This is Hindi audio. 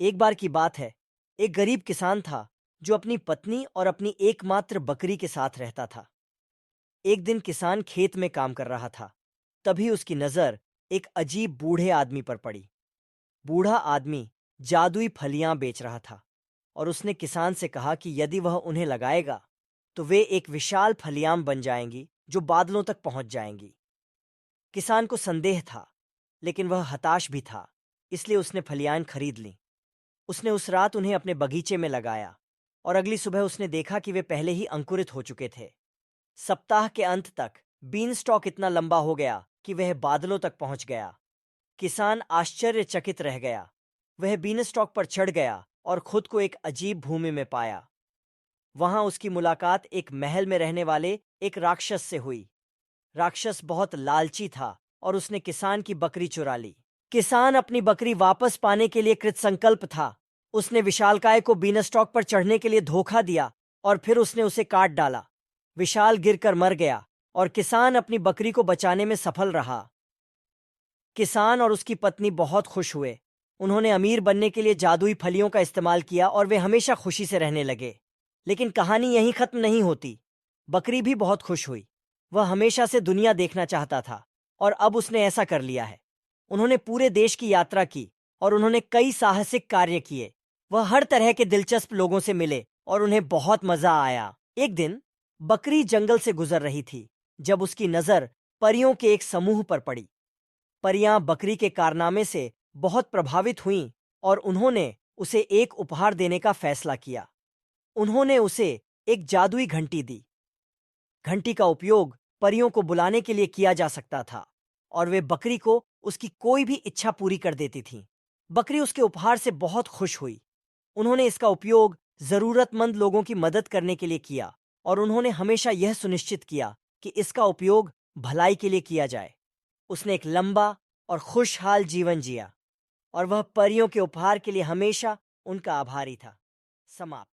एक बार की बात है, एक गरीब किसान था जो अपनी पत्नी और अपनी एकमात्र बकरी के साथ रहता था। एक दिन किसान खेत में काम कर रहा था। तभी उसकी नजर एक अजीब बूढ़े आदमी पर पड़ी। बूढ़ा आदमी जादुई फलियां बेच रहा था और उसने किसान से कहा कि यदि वह उन्हें लगाएगा तो वे एक विशाल फलियां बन जाएंगी जो बादलों तक पहुंच जाएंगी। किसान को संदेह था, लेकिन वह हताश भी था, इसलिए उसने फलियां खरीद लीं। उसने उस रात उन्हें अपने बगीचे में लगाया और अगली सुबह उसने देखा कि वे पहले ही अंकुरित हो चुके थे। सप्ताह के अंत तक बीन स्टॉक इतना लंबा हो गया कि वह बादलों तक पहुंच गया। किसान आश्चर्यचकित रह गया। वह बीन स्टॉक पर चढ़ गया और खुद को एक अजीब भूमि में पाया। वहां उसकी मुलाकात एक महल में रहने वाले एक राक्षस से हुई। राक्षस बहुत लालची था और उसने किसान की बकरी चुरा ली। किसान अपनी बकरी वापस पाने के लिए कृतसंकल्प था। उसने विशालकाय को बीनस्टॉक पर चढ़ने के लिए धोखा दिया और फिर उसने उसे काट डाला। विशाल गिरकर मर गया और किसान अपनी बकरी को बचाने में सफल रहा। किसान और उसकी पत्नी बहुत खुश हुए। उन्होंने अमीर बनने के लिए जादुई फलियों का इस्तेमाल किया और वे हमेशा खुशी से रहने लगे। लेकिन कहानी यहीं खत्म नहीं होती। बकरी भी बहुत खुश हुई। वह हमेशा से दुनिया देखना चाहता था और अब उसने ऐसा कर लिया है। उन्होंने पूरे देश की यात्रा की और उन्होंने कई साहसिक कार्य किए। वह हर तरह के दिलचस्प लोगों से मिले और उन्हें बहुत मजा आया। एक दिन बकरी जंगल से गुजर रही थी जब उसकी नजर परियों के एक समूह पर पड़ी। परियां बकरी के कारनामे से बहुत प्रभावित हुईं और उन्होंने उसे एक उपहार देने का फैसला किया। उन्होंने उसे एक जादुई घंटी दी। घंटी का उपयोग परियों को बुलाने के लिए किया जा सकता था और वे बकरी को उसकी कोई भी इच्छा पूरी कर देती थीं। बकरी उसके उपहार से बहुत खुश हुई। उन्होंने इसका उपयोग जरूरतमंद लोगों की मदद करने के लिए किया और उन्होंने हमेशा यह सुनिश्चित किया कि इसका उपयोग भलाई के लिए किया जाए। उसने एक लंबा और खुशहाल जीवन जिया और वह परियों के उपहार के लिए हमेशा उनका आभारी था। समाप्त।